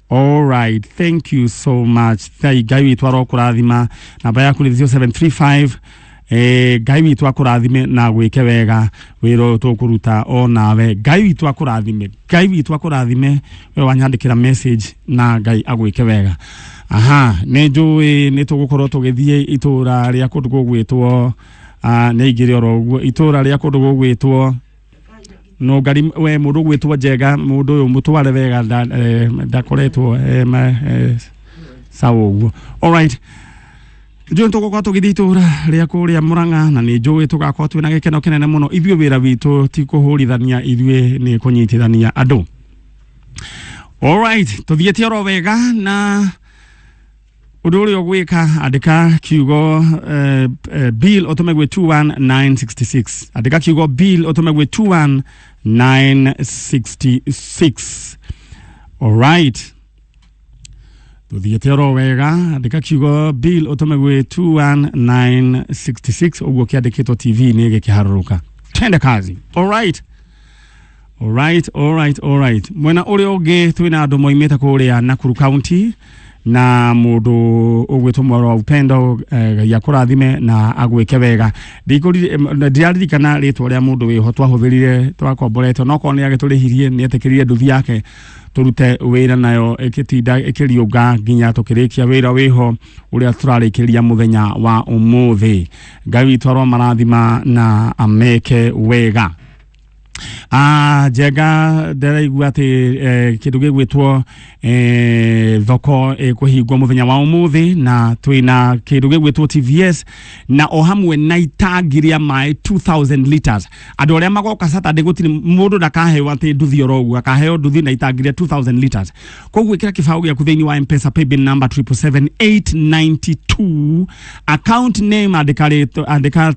All right, thank you so much. Ngai witũ arokũrathima. Namba yaku nĩ 0735 Ngai witũ akũrathime na gwĩke wega wĩra tũkũruta o nawe. Ngai witũ akũrathime. Ngai witũ akũrathime we wanyandĩkĩra message na Ngai agwĩke wega. Aha, nĩnjũĩ nĩtũgũkorwo tũgĩthiĩ itũra rĩa kũndũ gũgwĩtwo nĩigĩrĩ oro ũguo itũra rĩa kũndũ gũgwĩtwo no ngari we mũndũ gwĩtwo Njega mũndũ ũyũ mũtware wega ndakoretwo sawa ũguo. All right, njũĩ tũgũkorwo tũgĩthiĩ itũra rĩa kũrĩa Mũrang'a na nĩnjũĩ tũgakorwo twĩna gĩkeno kĩnene mũno. Ithuĩ wĩra witũ ti kũhũrithania, ithuĩ nĩ kũnyitithania andũ. All right, tũthiĩte oro wega na ũndũ ũrĩa ũgwĩka andĩka kiugo bill ũtũmegwe 21966. Andĩka kiugo bill ũtũmegwe 21966. All right, tũthiĩte oro wega andĩka kiugo bill ũtũmegwe 21966. ũguo kĩandĩkĩtwo TV nĩ gĩkĩharũrũka. Twende kazi. All right. All right. Mwena ũrĩa ũngĩ twĩna andũ moimĩte kũrĩa Nakuru County na mũndũ ũgwĩtwo Mwaro wa Upendo ya kũrathime na agwĩke wega. Ndiaririkana rĩtwa rĩa mũndũ wĩho twahũthĩrire twakomboretwo no korwo nĩ agĩtũrĩhirie nĩ etĩkĩrire nduthi yake turute wĩra nayo ĩkĩtinda ĩkĩriũnga nginya tũkĩrĩkia wĩra wĩho ũrĩa tũrarĩkĩria mũthenya wa ũmũthĩ. Ngai witũ aromarathima na ameke wega. Njega ndĩraigua atĩ kĩndũ gĩgwĩtwo thoko kũhingwo mũthenya wa ũmũthĩ na twĩna kĩndũ gĩgwĩtwo TVS na o hamwe na itangi rĩa maĩ 2000 liters. Andũ arĩa magoka Saturday gũtirĩ mũndũ ndakaheo atĩ nduthi oro ũguo, akaheo nduthi na itangi rĩa 2000 liters. Koguo ĩkĩra kĩbaũ gĩaku thĩinĩ wa M-Pesa paybill number 77892, account name andĩka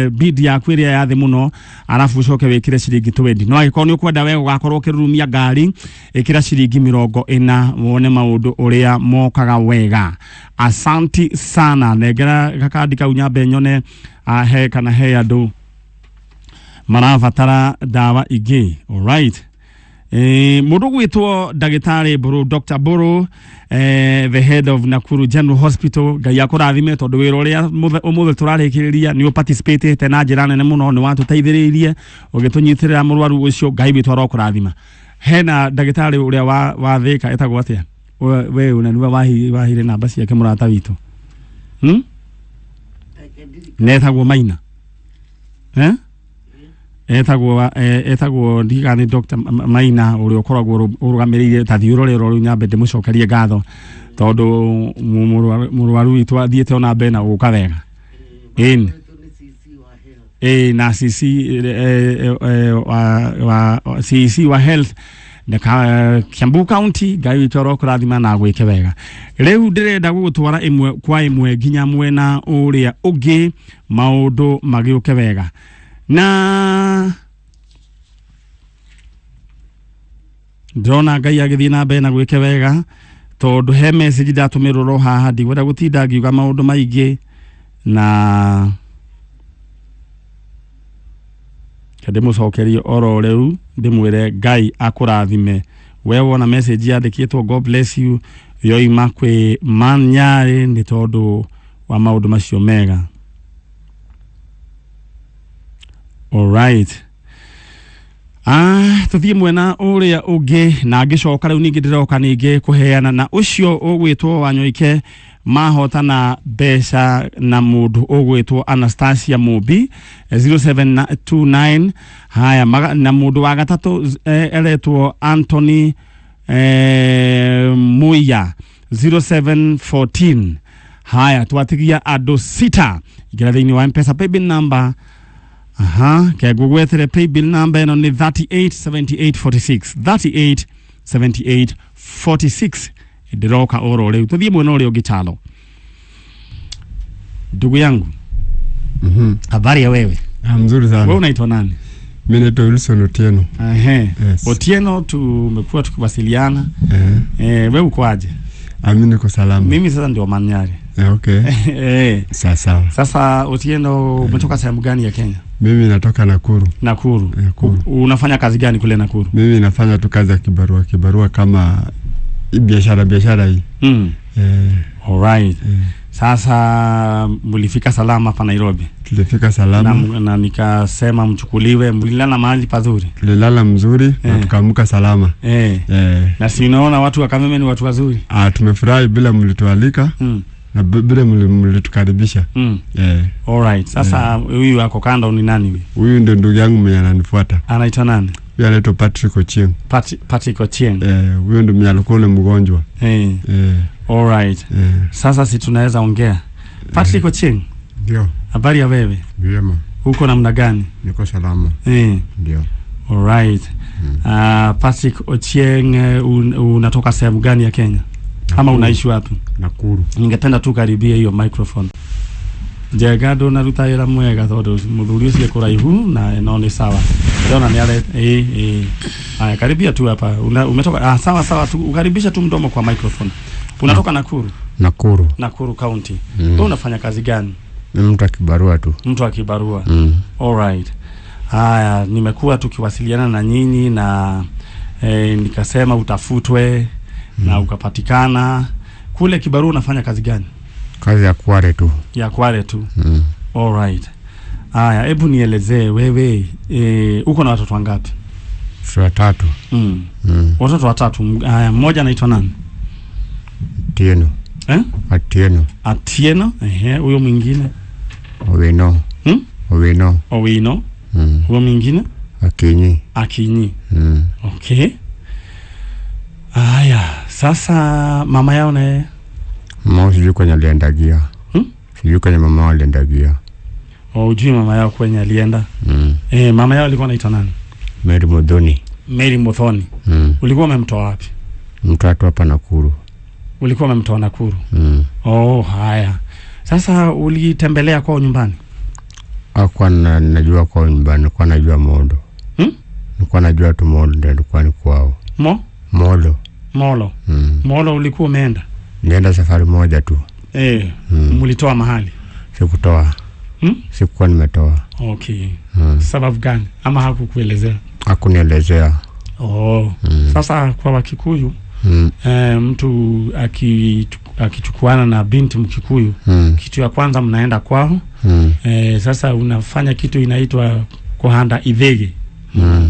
bid yaku ĩrĩa ya thĩ mũno, arabu ucoke wĩkĩre ciringi 20. No agĩkorwo nĩ ũkwenda we ũgakorwo ũkĩrurumia ngari, ĩkĩra ciringi 40 wone maũndũ ũrĩa mokaga wega. Asanti sana. Negera gakandi kau nyambe nyone he kana he andũ marabatara dawa ingĩ. All right. Mũndũ gwĩtwo ndagĩtarĩ Buru, Dr. Buru, the head of Nakuru General Hospital. Ngai akũrathime tondũ wĩra ũrĩa ũmũthĩ tũrarĩkĩrĩria nĩ participate na njĩra nene mũno, nĩ watũteithĩrĩirie ũgĩtũnyitĩrĩra mũrwaru ũcio. Ngai witũ arokũrathima. Hena ndagĩtarĩ ũrĩa wa Thĩka etagwo atĩa? We una niwe wahire namba ciake mũrata witũ. Netagwo Maina. Etagwo ndigane Dr. Maina ũrĩa ũkoragwo ũrũgamĩrĩire ta thiũrũrĩro rũu nyambe ndĩmũcokerie ngatho tondũ mũrwaru witũ athiĩte ona mbere na gũka wega. Na CC wa health na Kiambu County. Ngai witũ arokũrathima na gwĩke wega. Rĩu ndĩrenda gũgũtwara ĩmwe kwa ĩmwe nginya mwena ũrĩa ũngĩ maũndũ magĩũke wega. Na ndona Ngai agĩthiĩ na mbere na gwĩke wega tondũ he message ndatũmĩrwo haha ndigwenda gũtinda ngiuga maũndũ maingĩ na ndĩmũcokerie oro rĩu ndĩmwĩre Ngai akũrathime. We wona message yandĩkĩtwo God bless you yoima kwĩ Manyarĩ nĩ tondũ wa maũndũ macio mega. All right. Tuthiĩ mwena ũrĩa ũngĩ na ngĩcoka rĩu ningĩ ndĩroka ningĩ kũheana na ũcio ũgwĩtwo Wanyoike mahotana mbeca na mũndũ ũgwĩtwo Anastasia Mobi 0729. Haya na mũndũ wa gatatũ eretwo Anthony Muya 0714. Haya twatigia andũ 6 igera thĩinĩ wa M-Pesa paybill number. Kegugwethere paybill number eno ni 387846. 387846. Ndiroka oro leo. Tuthiĩ mwena ũrĩa ũngĩ chalo. Ndugu yangu. Habari ya wewe? Mzuri sana. Wewe unaitwa nani? Mimi naitwa Wilson Otieno. Yes. Otieno tumekuwa tukiwasiliana. Wewe uko aje? Mimi niko salama. Mimi sasa ndio Manyari. Okay. Sawa. Sasa Otieno umetoka sehemu gani ya Kenya? Mimi natoka Nakuru. Nakuru. Unafanya kazi gani kule Nakuru? Mimi nafanya tu kazi ya kibarua kama biashara hii. Alright. Sasa mulifika salama hapa Nairobi? Tulifika salama. Na nikasema mchukuliwe, mlilala mahali pazuri? Tulilala mzuri na tukaamka salama. Na si unaona watu wa Kameme ni watu wazuri? Tumefurahi bila mlitualika. Na bila mlitukaribisha. Alright. Sasa huyu wako kando ni nani huyu? Huyu ndio ndugu yangu mwenye ananifuata. Anaitwa nani? Huyu anaitwa Patrick Ochieng. Patrick Ochieng. Huyu ndio mwenye alikuwa mgonjwa. Alright. Sasa si tunaweza ongea. Patrick Ochieng. Ndio. Habari ya wewe? Vyema. Uko namna gani? Niko salama. Ndio. Alright. Patrick Ochieng, unatoka sehemu gani ya Kenya? Ama unaishi wapi? Nakuru. Ningependa tu karibia hiyo microphone. Jegado na rutaira mwega todo muthuri ucio kuraihu na naone sawa. Ndio ni ale haya karibia tu hapa. Umetoka sawa tu ukaribisha tu mdomo kwa microphone. Unatoka Nakuru? Nakuru County. Wewe unafanya kazi gani? Mtu wa kibarua tu. Mtu wa kibarua. Alright. Haya nimekuwa tukiwasiliana na nyinyi na nikasema utafutwe na ukapatikana. Kule kibarua unafanya kazi gani? Kazi ya kware tu. Ya kware tu. Alright. Haya, hebu nielezee wewe uko na watoto wangapi? Watatu. Watoto watatu. Haya, mmoja anaitwa nani? Atieno. Atieno. Huyo mwingine? Owino. Huyo mwingine? Akinyi. Okay. Haya, sasa mama yao na mama sijui kwenye aliendagia. Sijui kwenye mama aliendagia. Ujui mama yao kwenye alienda? Mama yao alikuwa anaitwa nani? Mary Muthoni. Ulikuwa umemtoa wapi? Mtoto hapa Nakuru. Ulikuwa umemtoa Nakuru? Haya. Sasa ulitembelea kwao nyumbani? Hakuwa najua kwao nyumbani, nilikuwa najua Mondo. Nilikuwa najua tu Mondo ndio nilikuwa ni kwao. Molo. Molo ulikuwa umeenda? Nienda safari moja tu. Mlitoa mahali? Sikutoa. Sikuwa nimetoa. Okay. Sababu gani? Ama hakukuelezea? Hakunielezea. Sasa kwa Wakikuyu mtu akichukuana na binti Mkikuyu, kitu ya kwanza mnaenda kwao. Sasa unafanya kitu inaitwa kuhanda idhege.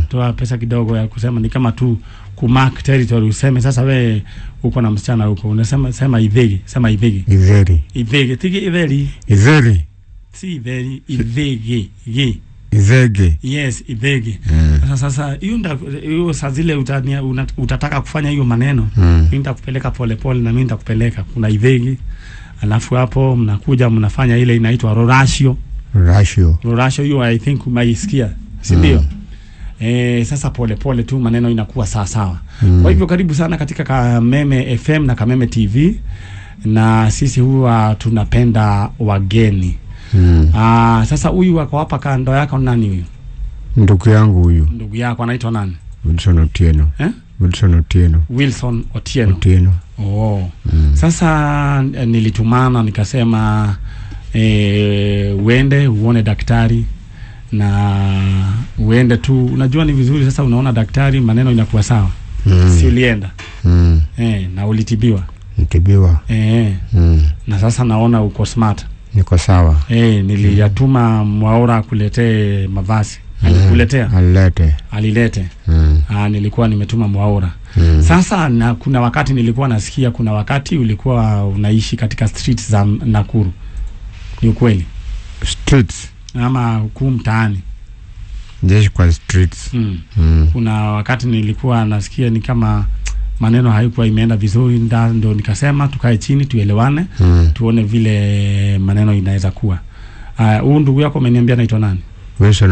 Toa pesa kidogo ya kusema ni kama tu kumark territory, useme sasa we uko na msichana huko, unasema sema idhege. Si idheri, idhege. Yes, idhege. Sasa hiyo saa zile utataka kufanya hiyo maneno, mimi nitakupeleka pole na mimi nitakupeleka kuna idhege. Alafu hapo mnakuja mnafanya ile inaitwa rorashio hiyo I think umeisikia, si ndio? Sasa pole tu maneno inakuwa sawa. Kwa hivyo karibu sana katika Kameme FM na Kameme TV, na sisi huwa tunapenda wageni. Sasa huyu wako hapa kando yako nani huyu? Ndugu yangu huyu. Ndugu yako anaitwa nani? Wilson Otieno. Sasa nilitumana nikasema uende uone daktari na uende tu, unajua ni vizuri. Sasa unaona daktari maneno inakuwa sawa. Si ulienda? Na ulitibiwa? Nitibiwa. Na sasa naona uko smart. Niko sawa. Niliyatuma Mwaura kuletee mavazi. Alilete. Nilikuwa nimetuma Mwaura. Sasa na kuna wakati nilikuwa nasikia kuna wakati ulikuwa unaishi katika streets za Nakuru. Ni ukweli? Streets ama huku mtaani? Jeshi kwa streets. Kuna wakati nilikuwa nasikia ni kama maneno haikuwa imeenda vizuri, ndio nikasema tukae chini tuelewane, tuone vile maneno inaweza kuwa. Huyu ndugu yako ameniambia anaitwa nani? Wilson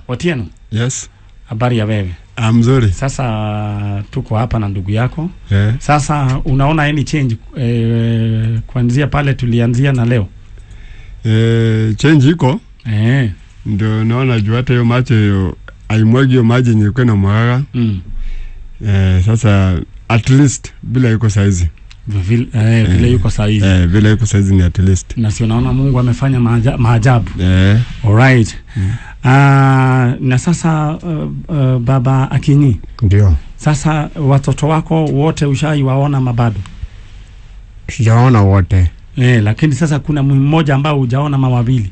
Otieno. Yes. Habari ya wewe? Mzuri. Sasa tuko hapa na ndugu yako. Sasa unaona any change kuanzia pale tulianzia na leo? Change iko. Ndio naona juu hata hiyo maji aimwagi hiyo maji nilikuwa na mwaga. Sasa at least bila iko saizi. vile yuko saizi. Vile yuko saizi ni at least. Na si unaona Mungu amefanya maajabu. Alright. Na sasa baba Akinyi. Ndio. Sasa watoto wako wote ushaiwaona mabado? Sijaona wote. Lakini sasa kuna mmoja ambao hujaona mawawili.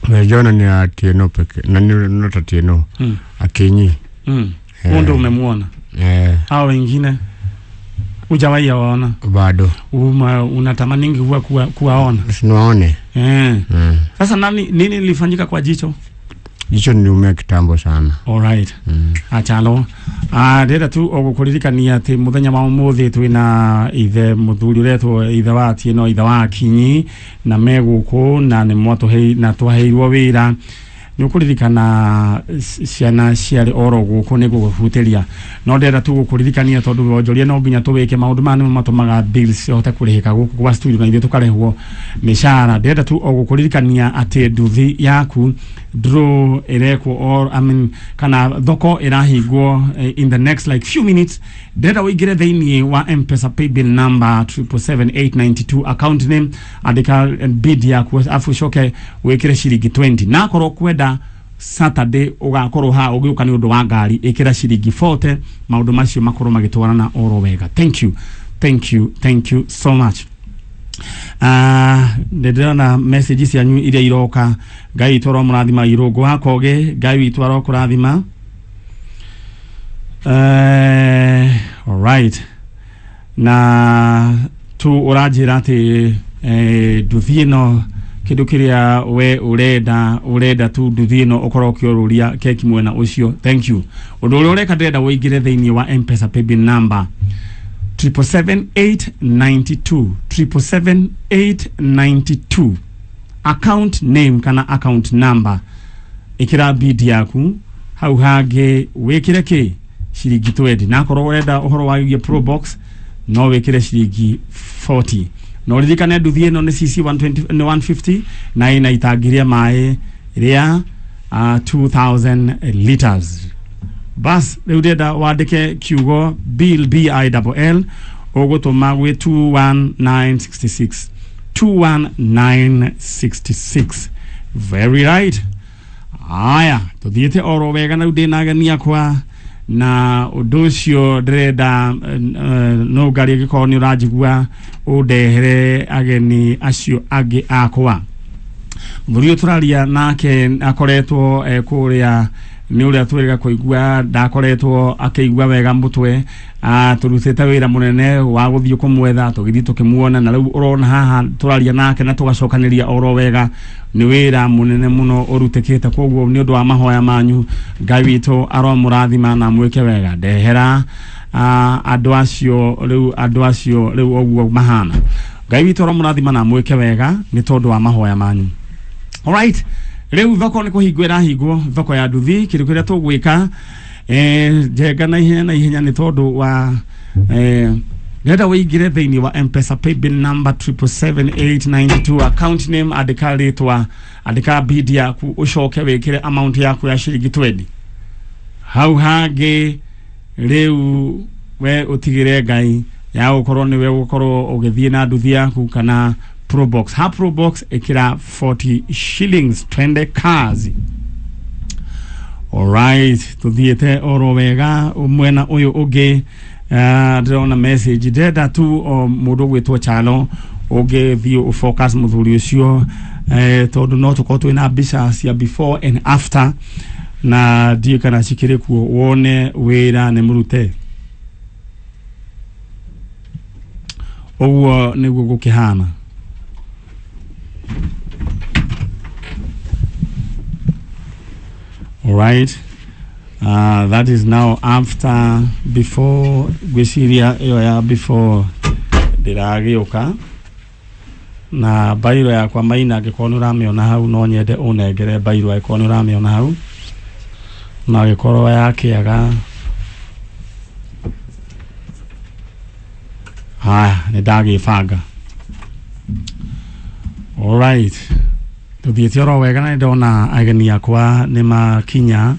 Najiona ni Atieno peke. Na not Atieno. Akinyi. Ndio umemuona. Hao wengine hujawahi waona? Bado. Unatamaningi huwa kuwaona? Sinaone. Sasa nini lilifanyika kwa jicho? Jicho niliumia kitambo sana. Alright. Achalo. Ndenda tu ogukuririkania ati muthenya wa umuthi twina ithe muthuri uretwo ithe wa Atieno ithe wa Akinyi na meguku na ni mwato hei na twaheirwo wira nukuririkana ciana ciari oro guku ni gugufuteria no ndenda tu gukuririkania tondu wonjoria no nginya tuwike maundu mani matumaga bills yote kurihika guku kwa studio na ithe tukarehwo mishara. Ndenda tu ogukuririkania ati nduthi yaku draw ereko or kana thoko irahigwo in the next like few minutes. Ndenda wigire thiini wa M-Pesa paybill number 777892 account name andika bid yaku afu shoke wikire shiringi 20 na korwo kwenda Saturday ugakorwo ha ugiuka ni undu wa ngari ikira shiringi 40 maundu macio makorwo magitwarana oro wega. Thank you so much. Ndedana messages yanyu iria iroka Ngai itwaro murathima irungu hakoge Ngai itwaro kurathima. Alright. Na tu urajira ati duthino kindu kiria we ureda tu duthino ukoro kioruria keki mwena ucio. Thank you. Undu uri ureka ndenda wigire thiini wa M-Pesa paybill number 777892 777892 account name kana account number ikira bid yaku hau hage wikire ki shiringi 20 na korwo urenda uhoro wa pro box no wikire shiringi 40 no ririkane nduthi ino ni cc 150 na ina itagiria mai ria 2000 liters. Bas leudeda wadike kiugo bill bill ogotoma gwe 21966 21966. Very right. Aya tuthiete oro wega na udinagania kwa na udocio dreda no gari giko ni urajigua udehere ageni acio agi akwa murio turaria nake akoretwo kuria ni uria twiriga kuigua ndakoretwo akeigua wega mutwe turutete wira munene wa guthio kumwetha tugithi tukimuona na riu urona haha turaria nake na tugacokaniria oro wega ni wira munene muno urutikite kwoguo ni undu wa mahoya manyu Ngai witu aromurathima na mwike wega ndehera andu acio riu oguo mahana Ngai witu aromurathima na mwike wega ni tondu wa mahoya manyu. Alright. Leo thoko ni kuhingwira hingwo thoko ya nduthi kindu kiria tugwika jenga na ihenya ni tondu wa ndenda wigire thiini wa M-Pesa paybill number 777892 account name andika bid yaku ucoke wikire amount yaku ya shiringi 20 hau hage leo we utigire Ngai ya ukorwo ni we ukorwo ugithie na nduthi yaku kana pro box pro box ekira 40 shillings twende kazi. Alright, tuthiete oro wega mwena uyu ugi ndona message deda tu mundu gwitwo chalo ugi thio focus muthuri ucio tondu no tuko twina mbica cia before and after na die kana cikire kuo wone wira ne murute owo niguo gukihana. All right. That is now after before gwiciria ya before diragioka na bairo ya kwa maina gikorwo uramiona hau no nyende unengere bairo ya gikorwo uramiona hau na gikorwo yakiaga ni ndagifanga. All right. Tuthiete oro wega na ndona ageni akwa ni makinya.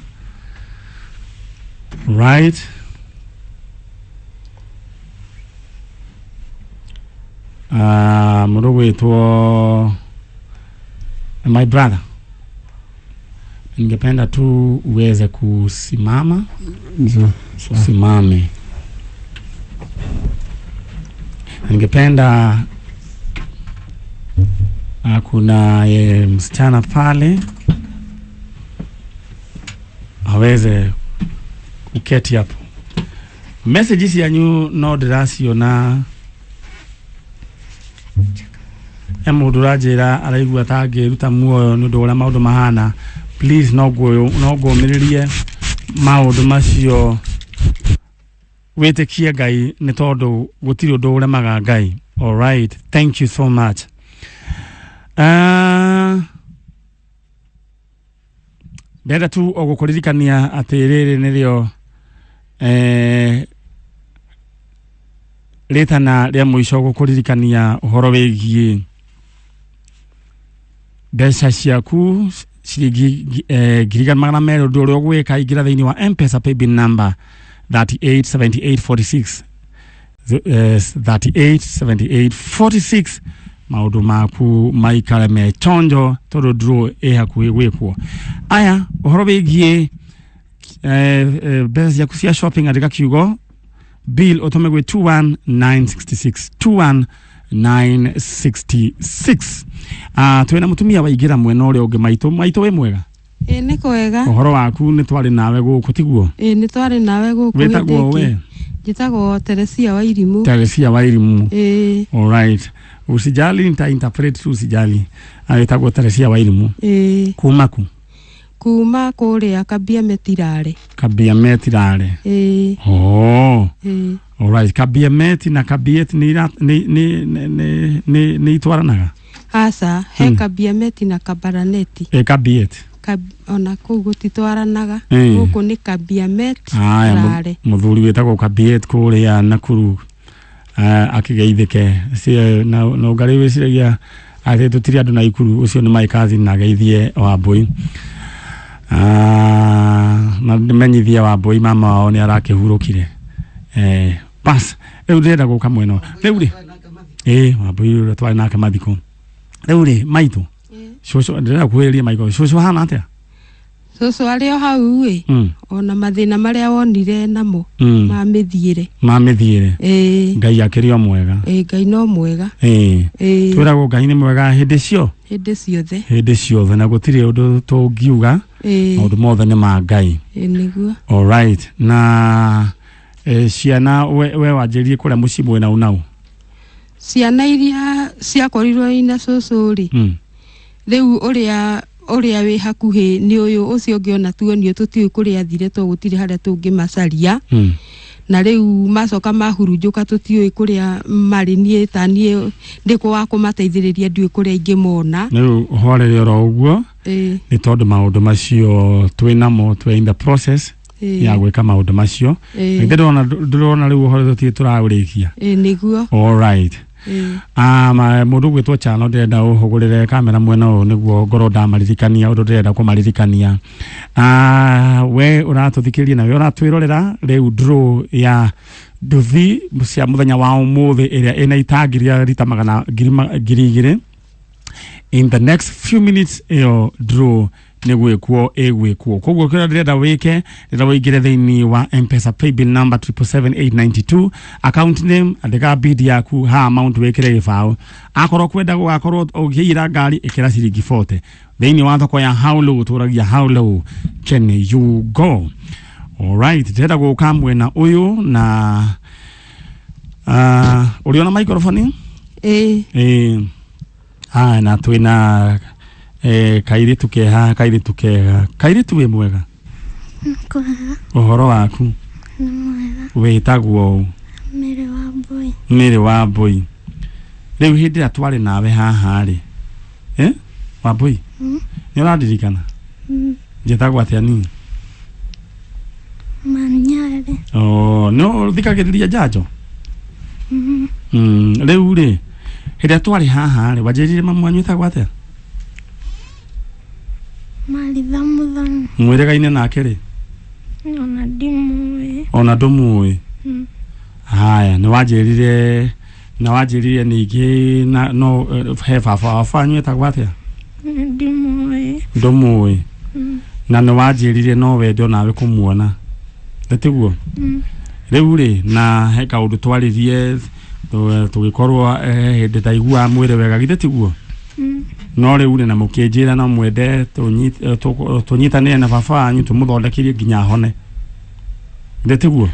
Right. Mundu wetwo my brother, ningependa tu uweze kusimama. Simame. Ningependa kuna msichana pale aweze kuketi hapo. Messages yanyu no dirasiona emudurajira araigua tage ruta muoyo nundu ura maundu mahana. Please no go miririe maundu macio wetikie Ngai ni tondu gutiri undu uremaga Ngai. All right, thank you so much. Beda tu ogukuririkania atiriri nirio retana ria muico gukuririkania uhoro wigie mbeca ciaku ciringi ngiriga magana meri undu uria ugwika ingira thiini wa M-Pesa paybill number 387846 387846. Maundu maku maikare me chonjo tondu draw hakuhi gwikwo. Aya uhoro wigie mbeca ciaku cia shopping andika kiugo bill otome gwe 21966 21966. Twena mutumia waigira mwena uri ungi maito we mwega. Ni kwega. Uhoro waku ni twari nawe guku tiguo. Ni twari nawe guku. Wetagwo we? Jitagwo Teresia Wairimu. Teresia Wairimu. All right. Usijali interpret tu usijali. Wetagwo Teresia Wairimu. Kuma kuria Kabia Metirare. Kabia Metirare. Oh. All right. Kabia Meti na Kabiet ni itwaranaga. Asa he Kabia Meti na Kabaraneti. Kabiet. Ona kugu titwaranaga. Guku ni Kabia Metirare. Muthuri wetagwo Kabiet kuria Nakuru. Akigeithike na ngari wiciragia ati tutiri andu na ikuru ucio ni my cousin na geithie Wambui. Na menyithia Wambui mama wao ni arakihurukire. Pas eu ndenda guka mweno riu ri Wambui uri twari nake mathiko riu ri maitu shosho ndenda kuheria maiko shosho hana atia shosho ario hau we ona mathina maria wonire namo mamithiire Ngai akirio mwega Ngai no mwega twiragwo Ngai ni mwega hindi ciothe na gutiri undu tungiuga maundu mothe ni ma Ngai niguo. All right. Na ciana we wanjirie kuria muci mwena unau ciana iria ciakorirwo ina shosho ri riu uria wi hakuhi ni uyu ucio ngiona tuonio tutiui kuria thire to gutire haria tungimacaria na riu macoka mahurunjuka tutiui kuria mari nie tanie ndiko wa kumateithiriria ndui kuria ingimona riu horere oro uguo ni tondu maundu macio twinamo twe in the process ya gwika maundu macio ndurona riu uhoro tutie turaurikia niguo. All right. Mundu gwitwo chano ndenda uhugurire kamera mwena uyu niguo ngoro ndamaririkania undu ndenda kumaririkania. We uratuthikiria na we uratwirorera riu draw ya nduthi cia muthenya wa umuthi iria ina itangiria rita magana ngiri igiri. In the next few minutes iyo draw negwekwo egwekwo koguo kira ndenda wike ndenda wigire thiini wa M-Pesa paybill number 777892 account name andika bid yaku ha amount wekire gibao akorwo kwenda gugakorwo ugiira ngari ikira ciringi 40 thiini wa thoko ya how low turagia how low can you go. All right, ndenda guka mwena uyu na uliona microphone na twina kairitu keha kairitu we mwega uhoro waku wetagwo Mere Wambui riu hindi ya twari nawe haha ri Wambui ni uradirikana njitagwo atia ni Manyare no thikagiriria njanjo riu ri hindi ya twari haha ri wanjirire mamu wanyu etagwo atia Marithamu mwirega-ine nake ri ona ndimui ona ndumui haya ni wanjirire na wajiririe ningi na no he baba wafanyu etagwo atia ndumuwi na no wajiririe no wende nawe kumuona ndatiguo riu ri na he kaundu twaririe tugikorwo hindi taigua mwire wega githetiguo no riu ri na mukinjira na mwende tunyitane na baba wanyu tumuthondekirie nginya hone ndatiguo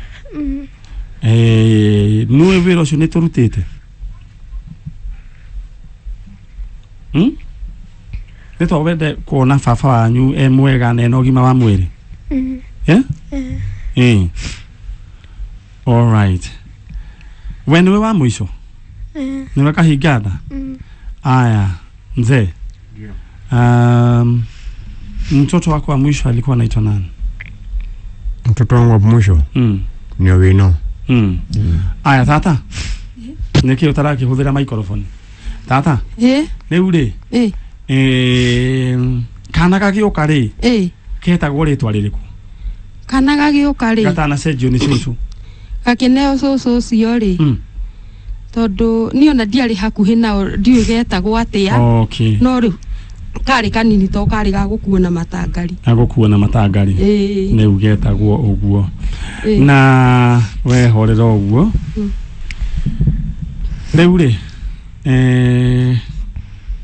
nuwe wira ucio niturutite nito wende kuona baba wanyu mwega na ena ugima wa mwiri all right when we wa mwisho niwe kahigada aya mzee mtoto wako wa mwisho alikuwa anaitwa nani? Mtoto wangu wa mwisho ni Wino. Aya tata niki utaraki kuthira microphone tata riu ri kana gagioka ri ketagwo ritwa ririku? Kana gagioka ri gatana cenjio ni cucu gakineo cucu cio ri tondu ni ona ndiari hakuhi nao ndiu getagwo atia no riu kari kanini to kari gagukuona matangari ni ugetagwo uguo na we horera uguo riu ri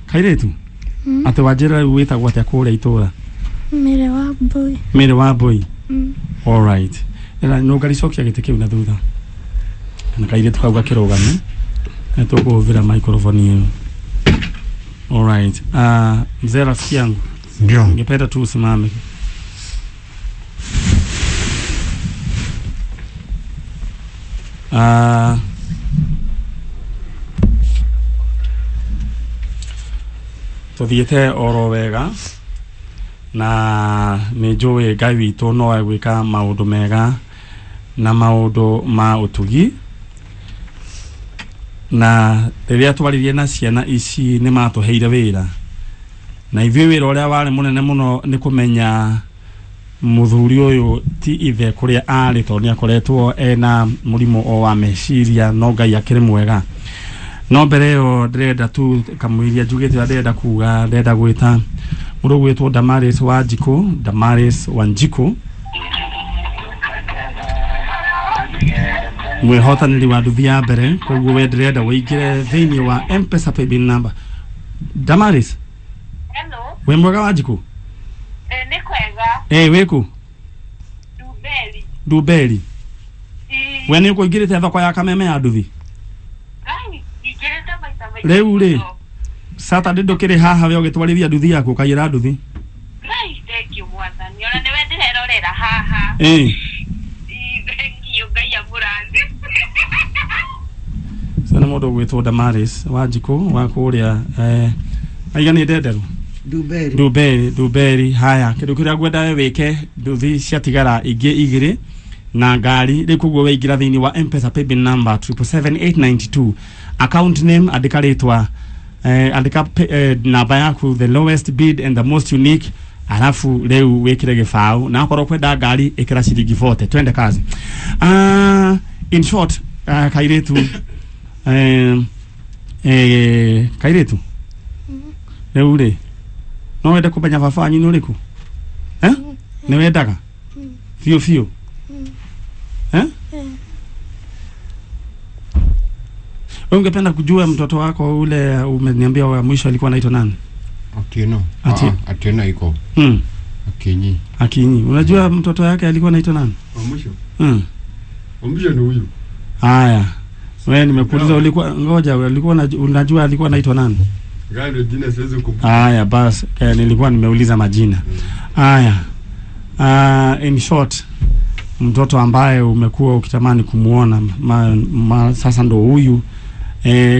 kairetu ate wajira witagwo atia kuria itura? Mere wa boy all right ela no gari cokia gite kiu na thutha na kairetu kauga kirogame na tukuhuvira microphone hiyo. All right. Mzee rafiki yangu. Ndio. Ningependa tu usimame. Tuthiete oro wega na nijoe Ngai witu no agwika maundu mega na maundu ma utugi na riria twaririe na ciana ici ni matuheire wira na ivyo wira uria wari munene muno ni kumenya muthuri uyu ti ithe kuria ari to ni akoretwo ena murimo o wa meciria no Ngai akiri mwega no mbere yo ndrenda tu kamwiria njugite ndenda kuga ndenda gwita mundu gwitwo Damaris Wanjiko mwehotaniri wa nduthi ya mbere koguo we ndrenda wingire thiini wa M-Pesa paybill number. Damaris hello we mwega Wanjiko ni kwega wiku Dubeli we ni kuingirite thoko ya Kameme ya nduthi riu ri Saturday ndukiri haha we ugitwarithia nduthi yaku kayira nduthi thank you mwathani ona ni we ndirerorera haha sana mundu gwitwo Damaris Wanjiko wa kuria aigani ndenderu Dubeli haya kindu kiria ngwenda wike nduthi ciatigara ingi igiri na ngari rikuguo weingira thiini wa M-Pesa paybill number 77892 account name andikaritwa andika namba yaku the lowest bid and the most unique alafu leo wekire gifao na akoro kwenda ngari ikira ciringi 40 twende kazi. In short kairetu kairetu leo ri no wende kumenya baba wanyu ni uriku ni wendaga fio ungependa kujua mtoto wako ule umeniambia wa mwisho alikuwa anaitwa nani? Atieno iko Akinyi. Unajua mtoto yake alikuwa anaitwa nani? Wa mwisho ni huyu. Haya. Wewe nimekuuliza ulikuwa ngoja ulikuwa unajua alikuwa anaitwa nani? Gani jina siwezi kukumbuka. Haya basi nilikuwa nimeuliza majina. Haya. In short mtoto ambaye umekuwa ukitamani kumuona sasa ndo huyu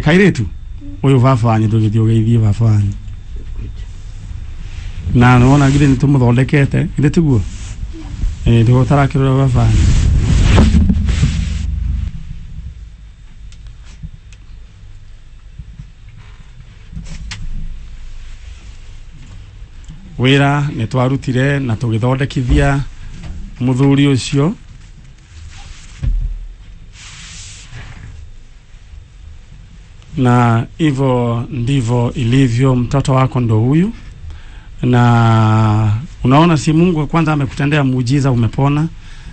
kairetu huyu vafanye ndugithiogeithie vafanye na naona ngire ni tumuthondekete ngire tiguo ndio tarakirora vafanye wira ni twarutire na tugithondekithia muthuri ucio Na hivyo ndivyo ilivyo. Mtoto wako ndo huyu, na unaona si Mungu kwanza amekutendea muujiza, umepona.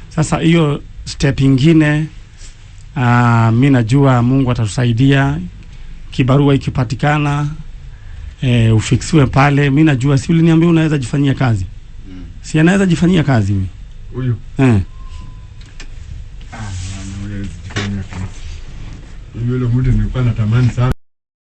Sasa hiyo step nyingine, mimi najua Mungu atatusaidia. Kibarua ikipatikana, ufiksiwe pale. Mimi najua, si uliniambia unaweza jifanyia kazi? Si anaweza jifanyia kazi huyu? Yule mtu nilikuwa natamani sana.